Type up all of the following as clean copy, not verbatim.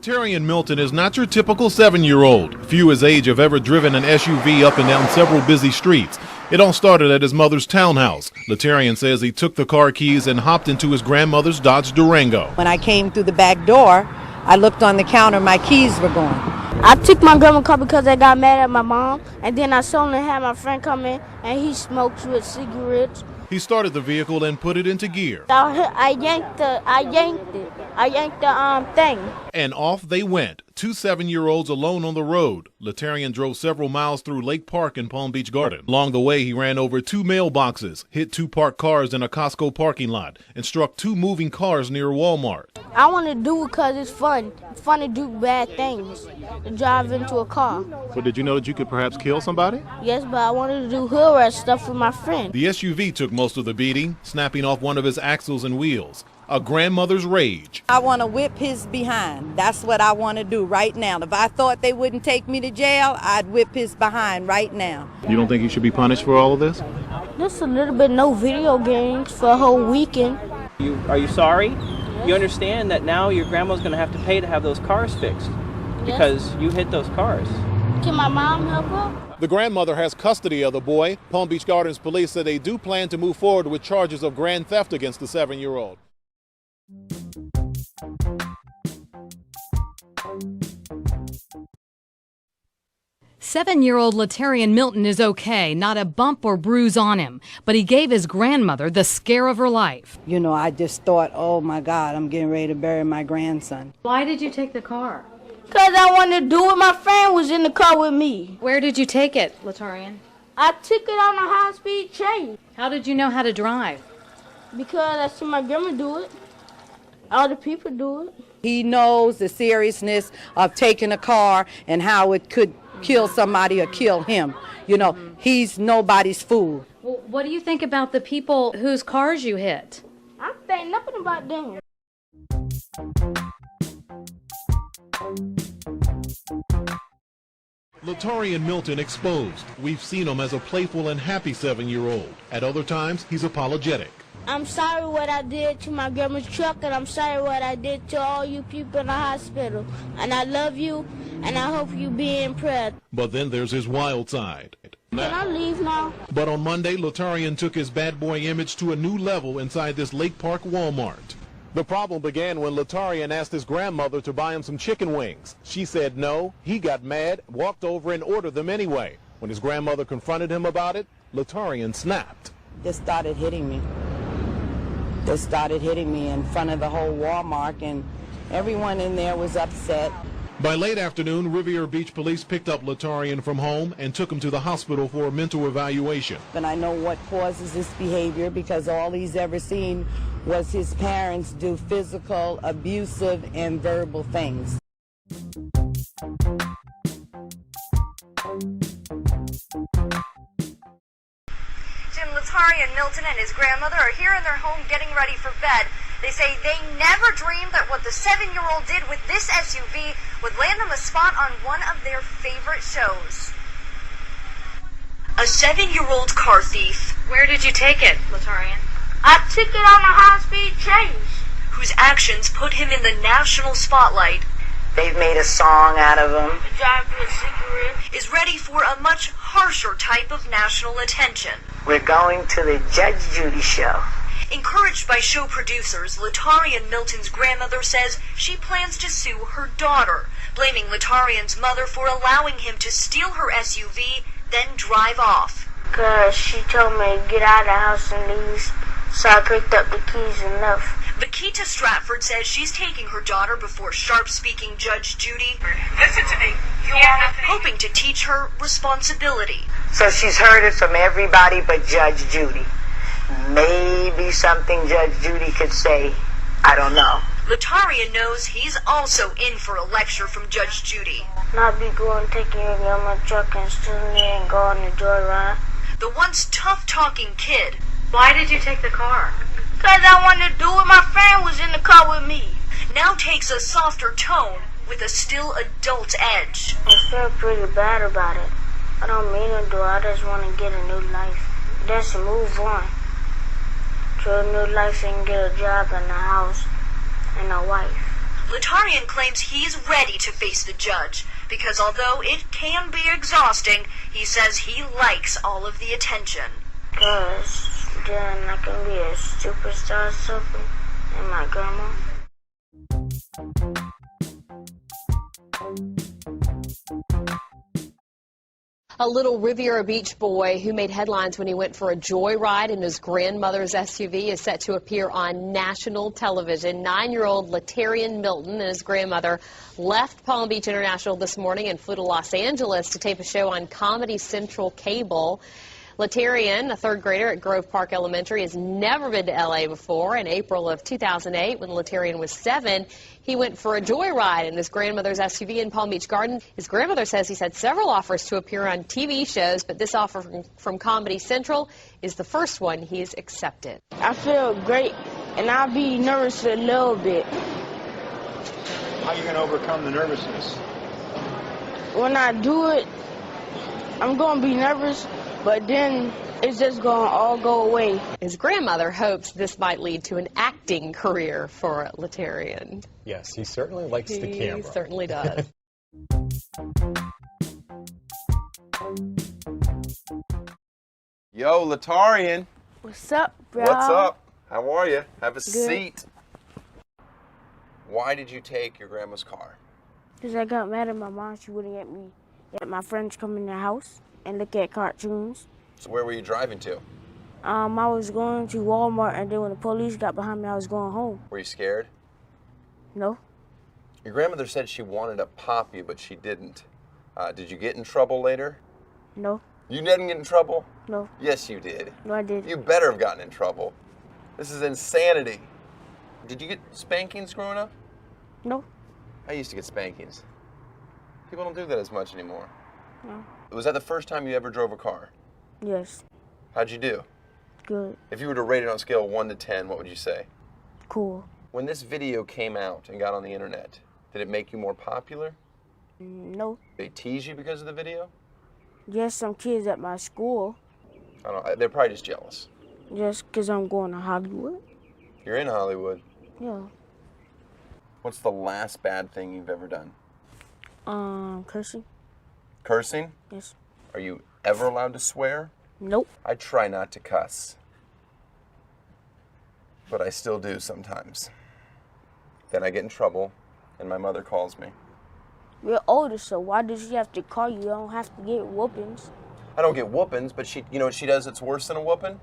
Latarian Milton is not your typical 7-year-old. Few his age have ever driven an SUV up and down several busy streets. It all started at his mother's townhouse. Latarian says he took the car keys and hopped into his grandmother's Dodge Durango. When I came through the back door, I looked on the counter, my keys were gone. I took my grandma's car because I got mad at my mom, and then I suddenly had my friend come in, and he smokes with cigarettes. He started the vehicle and put it into gear. I yanked the thing. And off they went. Two 7-year-olds alone on the road. Latarian drove several miles through Lake Park in Palm Beach Garden. Along the way, he ran over 2 mailboxes, hit 2 parked cars in a Costco parking lot, and struck 2 moving cars near Walmart. I want to do it because it's fun. It's fun to do bad things, to drive into a car. But did you know that you could perhaps kill somebody? Yes, but I wanted to do hood rat stuff with my friend. The SUV took most of the beating, snapping off one of his axles and wheels. A grandmother's rage. I want to whip his behind. That's what I want to do right now. If I thought they wouldn't take me to jail, I'd whip his behind right now. You don't think he should be punished for all of this? Just a little bit, no video games for a whole weekend. Are you sorry? Yes. You understand that now your grandma's going to have to pay to have those cars fixed because you hit those cars. Can my mom help her? The grandmother has custody of the boy. Palm Beach Gardens police said they do plan to move forward with charges of grand theft against the 7-year-old. Seven-year-old Latarian Milton is okay, not a bump or bruise on him, but he gave his grandmother the scare of her life. You know, I just thought, oh my God, I'm getting ready to bury my grandson. Why did you take the car? Because I wanted to do it. My friend was in the car with me. Where did you take it, Latarian? I took it on a high-speed train. How did you know how to drive? Because I see my grandma do it. All the people do it. He knows the seriousness of taking a car and how it could kill somebody or kill him. You know, he's nobody's fool. Well, what do you think about the people whose cars you hit? I think nothing about them. Latarian Milton exposed. We've seen him as a playful and happy 7-year-old. At other times, he's apologetic. I'm sorry what I did to my grandma's truck, and I'm sorry what I did to all you people in the hospital. And I love you, and I hope you be in prayer. But then there's his wild side. Can I leave now? But on Monday, Latarian took his bad boy image to a new level inside this Lake Park Walmart. The problem began when Latarian asked his grandmother to buy him some chicken wings. She said no. He got mad, walked over and ordered them anyway. When his grandmother confronted him about it, Latarian snapped. They started hitting me. They started hitting me in front of the whole Walmart, and everyone in there was upset. By late afternoon, Riviera Beach police picked up Latarian from home and took him to the hospital for a mental evaluation. And I know what causes this behavior because all he's ever seen was his parents do physical, abusive, and verbal things. Latarian Milton and his grandmother are here in their home getting ready for bed. They say they never dreamed that what the 7-year-old did with this SUV would land them a spot on one of their favorite shows. A 7-year-old car thief. Where did you take it, Latarian? I took it on a high-speed train. Whose actions put him in the national spotlight. They've made a song out of him. Driving with cigarettes. Is ready for a much harsher type of national attention. We're going to the Judge Judy show. Encouraged by show producers, Latarian Milton's grandmother says she plans to sue her daughter, blaming Latarian's mother for allowing him to steal her SUV, then drive off. Because she told me to get out of the house and leave, so I picked up the keys and left. Vakita Stratford says she's taking her daughter before sharp-speaking Judge Judy. Listen to me. Hoping to teach her responsibility. So she's heard it from everybody but Judge Judy. Maybe something Judge Judy could say. I don't know. Latarian knows he's also in for a lecture from Judge Judy. Not be going taking your grandma's truck and stealing it and go on a joyride. The once tough-talking kid. Why did you take the car? Because I wanted to do it. My friend was in the car with me. Now takes a softer tone with a still adult edge. I feel pretty bad about it. I don't mean to do it. I just want to get a new life. Just move on. To a new life and get a job and a house and a wife. Latarian claims he's ready to face the judge because although it can be exhausting, he says he likes all of the attention. Because then I can be a superstar and my grandma. A little Riviera Beach boy who made headlines when he went for a joyride in his grandmother's SUV is set to appear on national television. 9-year-old Latarian Milton and his grandmother left Palm Beach International this morning and flew to Los Angeles to tape a show on Comedy Central cable. Latarian, a third grader at Grove Park Elementary, has never been to L.A. before. In April of 2008, when Latarian was 7, he went for a joyride in his grandmother's SUV in Palm Beach Gardens. His grandmother says he's had several offers to appear on TV shows, but this offer from Comedy Central is the first one he's accepted. I feel great, and I'll be nervous a little bit. How are you going to overcome the nervousness? When I do it, I'm going to be nervous, but then it's just going to all go away. His grandmother hopes this might lead to an acting career for Latarian. Yes, he certainly likes the camera. He certainly does. Yo, Latarian. What's up, bro? What's up? How are you? Have a seat. Why did you take your grandma's car? Because I got mad at my mom. She wouldn't let my friends come in the house and look at cartoons. So where were you driving to? I was going to Walmart, and then when the police got behind me, I was going home. Were you scared? No. Your grandmother said she wanted to pop you, but she didn't. Did you get in trouble later? No. You didn't get in trouble? No. Yes, you did. No, I didn't. You better have gotten in trouble. This is insanity. Did you get spankings growing up? No. I used to get spankings. People don't do that as much anymore. No. Was that the first time you ever drove a car? Yes. How'd you do? Good. If you were to rate it on a scale of 1 to 10, what would you say? Cool. When this video came out and got on the internet, did it make you more popular? No. Did they tease you because of the video? Just some kids at my school. I don't know. They're probably just jealous. Just because I'm going to Hollywood. You're in Hollywood. Yeah. What's the last bad thing you've ever done? Cursing. Cursing? Yes. Are you ever allowed to swear? Nope. I try not to cuss, but I still do sometimes. Then I get in trouble, and my mother calls me. You're older, so why does she have to call you? You don't have to get whoopings. I don't get whoopings, but you know what she does that's worse than a whooping?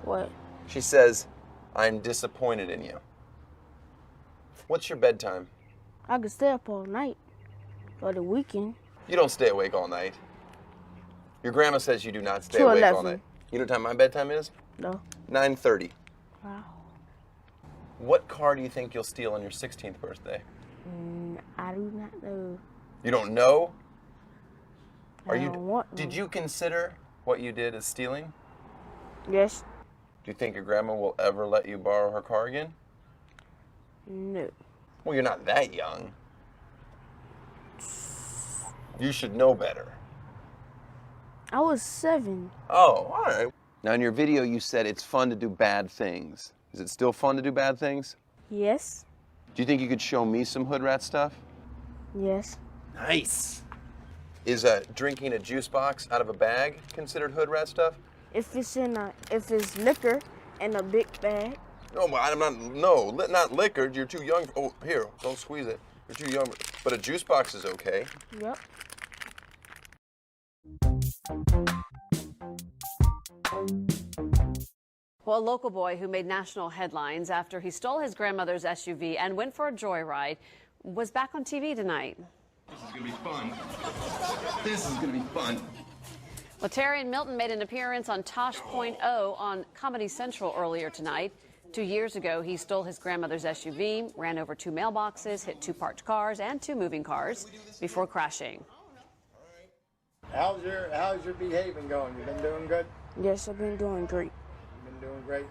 What? She says, I'm disappointed in you. What's your bedtime? I could stay up all night. Or the weekend. You don't stay awake all night. Your grandma says you do not stay awake all night. You know what time my bedtime is? No. 9:30. Wow. What car do you think you'll steal on your 16th birthday? I do not know. You don't know? Did you consider what you did as stealing? Yes. Do you think your grandma will ever let you borrow her car again? No. Well, you're not that young. You should know better. I was 7. Oh, all right. Now, in your video, you said it's fun to do bad things. Is it still fun to do bad things? Yes. Do you think you could show me some hood rat stuff? Yes. Nice. Is drinking a juice box out of a bag considered hood rat stuff? If it's liquor in a big bag. No, I'm not. No, not liquor. You're too young. Oh, here, don't squeeze it. You're too young. But a juice box is okay. Yep. Well, a local boy who made national headlines after he stole his grandmother's SUV and went for a joyride was back on TV tonight. This is gonna be fun. This is gonna be fun. Latarian Milton made an appearance on Tosh.0 on Comedy Central earlier tonight. 2 years ago, he stole his grandmother's SUV, ran over 2 mailboxes, hit 2 parked cars and 2 moving cars before crashing. How's your behaving going? You been doing good? Yes, I've been doing great. Been doing great.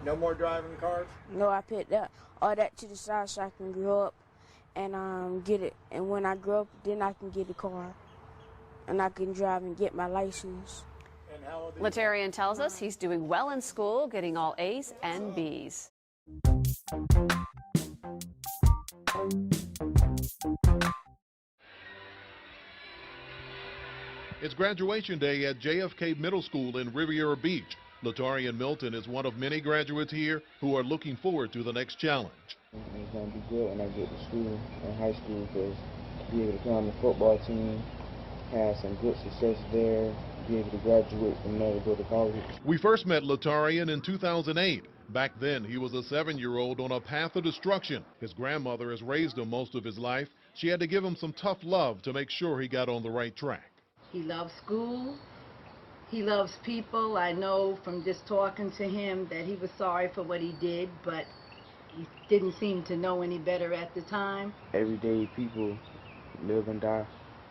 No more driving cars? No, I put all that to the side so I can grow up and get it. And when I grow up, then I can get a car. And I can drive and get my license. Latarian tells us he's doing well in school, getting all A's and B's. It's graduation day at JFK Middle School in Riviera Beach. Latarian Milton is one of many graduates here who are looking forward to the next challenge. It's going to be good when I get to school, in high school, because be able to come on the football team, have some good success there, be able to graduate from there to go to college. We first met Latarian in 2008. Back then, he was a 7-year-old on a path of destruction. His grandmother has raised him most of his life. She had to give him some tough love to make sure he got on the right track. He loves school. He loves people. I know from just talking to him that he was sorry for what he did, but he didn't seem to know any better at the time. Everyday people live and die,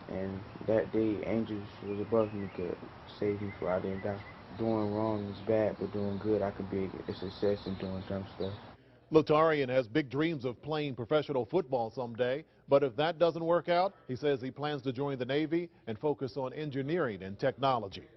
and that day angels was above me to save me before I didn't die. Doing wrong is bad, but doing good, I could be a success in doing some stuff. Latarian has big dreams of playing professional football someday, but if that doesn't work out, he says he plans to join the Navy and focus on engineering and technology.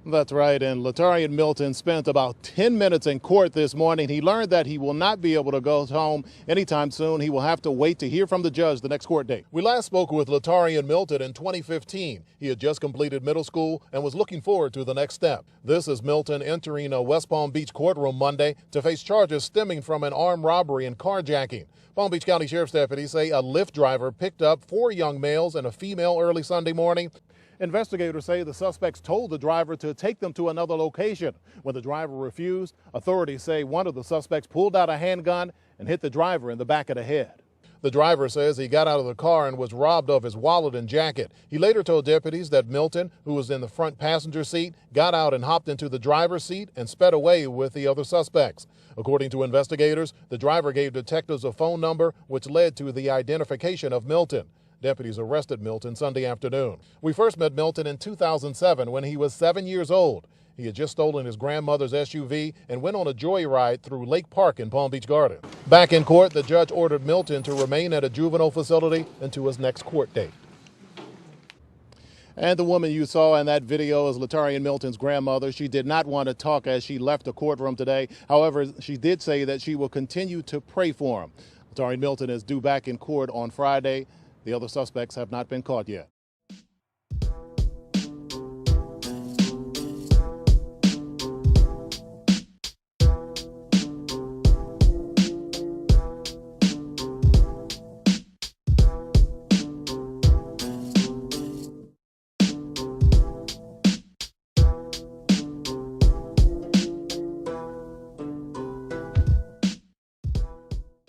That's right, and Latarian Milton spent about 10 minutes in court this morning. He learned that he will not be able to go home anytime soon. He will have to wait to hear from the judge the next court date. We last spoke with Latarian Milton in 2015. He had just completed middle school and was looking forward to the next step. This is Milton entering a West Palm Beach courtroom Monday to face charges stemming from an armed robbery and carjacking. Palm Beach County Sheriff's deputies say a Lyft driver picked up 4 young males and a female early Sunday morning. Investigators say the suspects told the driver to take them to another location. When the driver refused, authorities say one of the suspects pulled out a handgun and hit the driver in the back of the head. The driver says he got out of the car and was robbed of his wallet and jacket. He later told deputies that Milton, who was in the front passenger seat, got out and hopped into the driver's seat and sped away with the other suspects. According to investigators, the driver gave detectives a phone number which led to the identification of Milton. Deputies arrested Milton Sunday afternoon. We first met Milton in 2007 when he was 7 years old. He had just stolen his grandmother's SUV and went on a joyride through Lake Park in Palm Beach Gardens. Back in court, the judge ordered Milton to remain at a juvenile facility until his next court date. And the woman you saw in that video is Latarian Milton's grandmother. She did not want to talk as she left the courtroom today. However, she did say that she will continue to pray for him. Latarian Milton is due back in court on Friday. The other suspects have not been caught yet.